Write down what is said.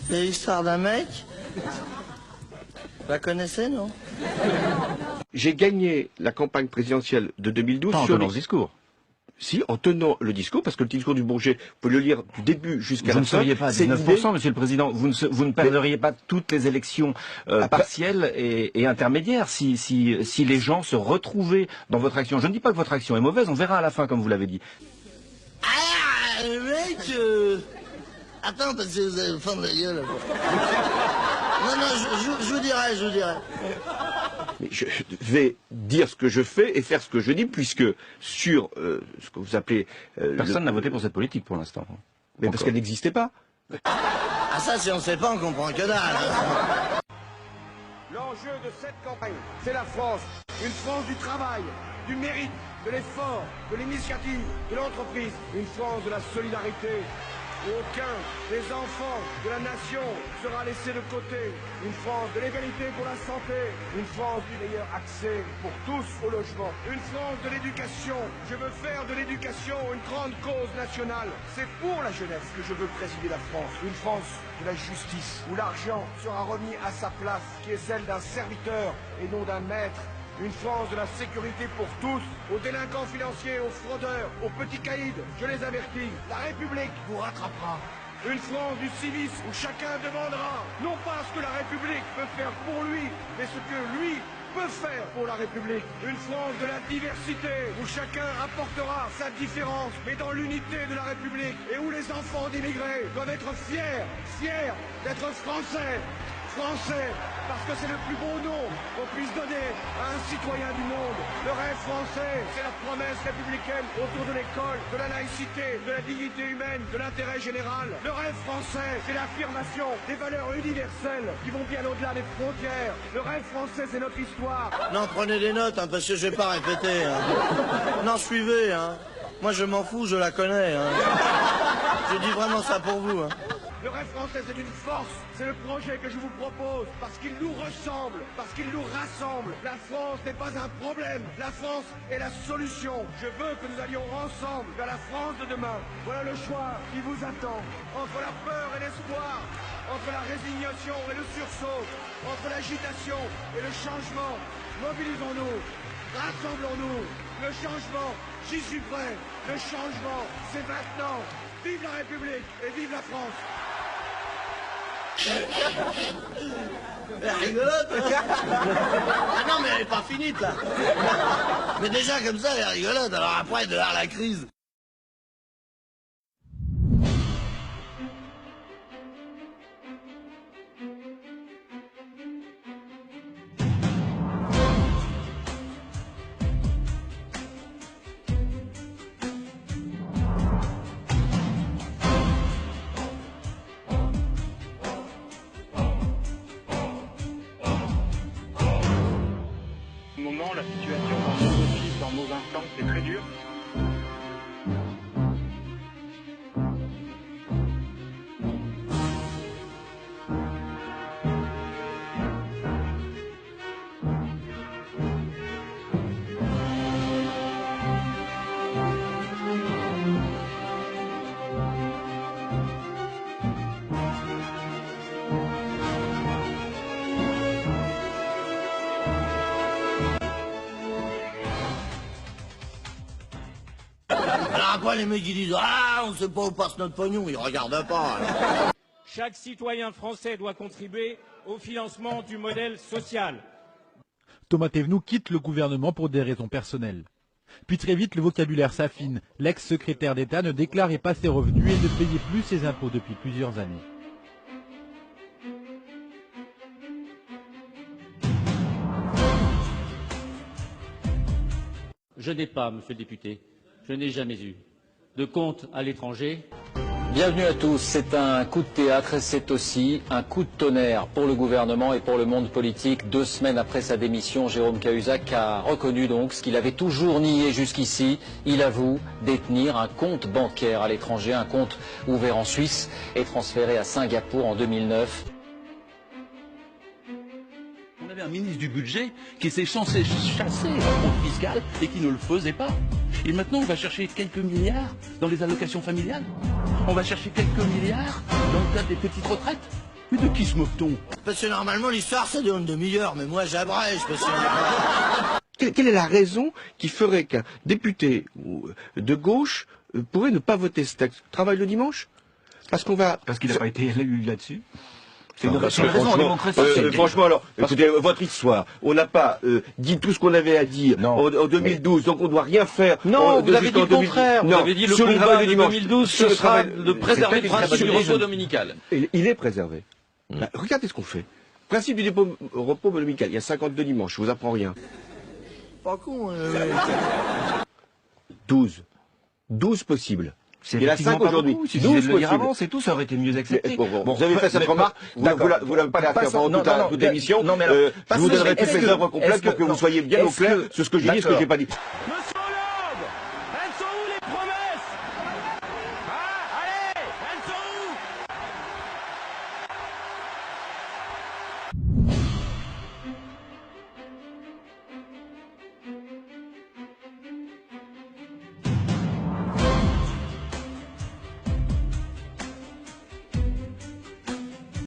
C'est l'histoire d'un mec. Vous la connaissez, non? J'ai gagné la campagne présidentielle de 2012 Pas en sur tenant ce discours. Si, en tenant le discours, parce que le discours du Bourget, vous pouvez le lire du début jusqu'à la fin. Vous ne seriez pas à 19%, Monsieur le Président. Vous ne perdriez pas toutes les élections partielles et intermédiaires si les gens se retrouvaient dans votre action. Je ne dis pas que votre action est mauvaise, on verra à la fin, comme vous l'avez dit. Ah, mec, attends, parce que vous allez me fendre la gueule. Non, je vous dirai. Mais je vais dire ce que je fais et faire ce que je dis, puisque sur ce que vous appelez... Personne n'a voté pour cette politique pour l'instant. Mais parce qu'elle n'existait pas. Ah ça, si on ne sait pas, on comprend que dalle. Hein. L'enjeu de cette campagne, c'est la France. Une France du travail, du mérite, de l'effort, de l'initiative, de l'entreprise. Une France de la solidarité, où aucun des enfants de la nation sera laissé de côté. Une France de l'égalité pour la santé. Une France du meilleur accès pour tous au logement. Une France de l'éducation. Je veux faire de l'éducation une grande cause nationale. C'est pour la jeunesse que je veux présider la France. Une France de la justice, où l'argent sera remis à sa place, qui est celle d'un serviteur et non d'un maître. Une France de la sécurité pour tous, aux délinquants financiers, aux fraudeurs, aux petits caïds, je les avertis, la République vous rattrapera. Une France du civisme où chacun demandera, non pas ce que la République peut faire pour lui, mais ce que lui peut faire pour la République. Une France de la diversité, où chacun apportera sa différence, mais dans l'unité de la République, et où les enfants d'immigrés doivent être fiers d'être français. Français, parce que c'est le plus beau nom qu'on puisse donner à un citoyen du monde. Le rêve français, c'est la promesse républicaine autour de l'école, de la laïcité, de la dignité humaine, de l'intérêt général. Le rêve français, c'est l'affirmation des valeurs universelles qui vont bien au-delà des frontières. Le rêve français, c'est notre histoire. Non, prenez des notes, hein, parce que je vais pas répéter. Hein. Non, suivez. Hein. Moi, je m'en fous, je la connais. Hein. Je dis vraiment ça pour vous. Hein. Le rêve français, c'est une force. C'est le projet que je vous propose, parce qu'il nous ressemble, parce qu'il nous rassemble. La France n'est pas un problème. La France est la solution. Je veux que nous allions ensemble vers la France de demain. Voilà le choix qui vous attend. Entre la peur et l'espoir, entre la résignation et le sursaut, entre l'agitation et le changement. Mobilisons-nous, rassemblons-nous. Le changement, j'y suis prêt. Le changement, c'est maintenant. Vive la République et vive la France. Elle est rigolote, hein. Ah non, mais elle est pas finie, là. Mais déjà, comme ça, elle est rigolote. Alors après, de là à la crise. La situation dans nos offices, dans nos instances, c'est très dur. Alors après, les mecs, ils disent « Ah, on sait pas où passe notre pognon », ils regardent pas. Alors. Chaque citoyen français doit contribuer au financement du modèle social. Thomas Thévenoud quitte le gouvernement pour des raisons personnelles. Puis très vite, le vocabulaire s'affine. L'ex-secrétaire d'État ne déclarait pas ses revenus et ne payait plus ses impôts depuis plusieurs années. Je n'ai pas, monsieur le député, je n'ai jamais eu de compte à l'étranger. Bienvenue à tous. C'est un coup de théâtre et c'est aussi un coup de tonnerre pour le gouvernement et pour le monde politique. 2 semaines après sa démission, Jérôme Cahuzac a reconnu donc ce qu'il avait toujours nié jusqu'ici. Il avoue détenir un compte bancaire à l'étranger, un compte ouvert en Suisse et transféré à Singapour en 2009. On avait un ministre du budget qui s'est censé chasser la fraude fiscale et qui ne le faisait pas. Et maintenant, on va chercher quelques milliards dans les allocations familiales. On va chercher quelques milliards dans le cadre des petites retraites. Mais de qui se moque-t-on? Parce que normalement, l'histoire, ça dure une demi-heure, mais moi, j'abrège, parce que... Quelle est la raison qui ferait qu'un député de gauche pourrait ne pas voter ce texte? Travaille le dimanche? Parce qu'il n'a pas été élu là-dessus. C'est une raison en démocratie. Franchement, alors, écoutez, votre histoire, on n'a pas dit tout ce qu'on avait à dire en 2012, donc on ne doit rien faire. Non, vous avez dit le contraire. Vous avez dit le combat de 2012, ce sera de préserver le principe du repos dominical. Il est préservé. Regardez ce qu'on fait. Principe du repos dominical, il y a 52 dimanches, je vous apprends rien. Pas con, 12 possibles. Il y en a 5 aujourd'hui. Si vous le dire avant, c'est tout, ça aurait été mieux accepté. Vous avez fait cette remarque, vous n'avez pas la faire pendant toute l'émission. Je vous donnerai toutes les œuvres complètes pour que vous soyez bien au clair sur ce que j'ai dit et ce que j'ai pas dit.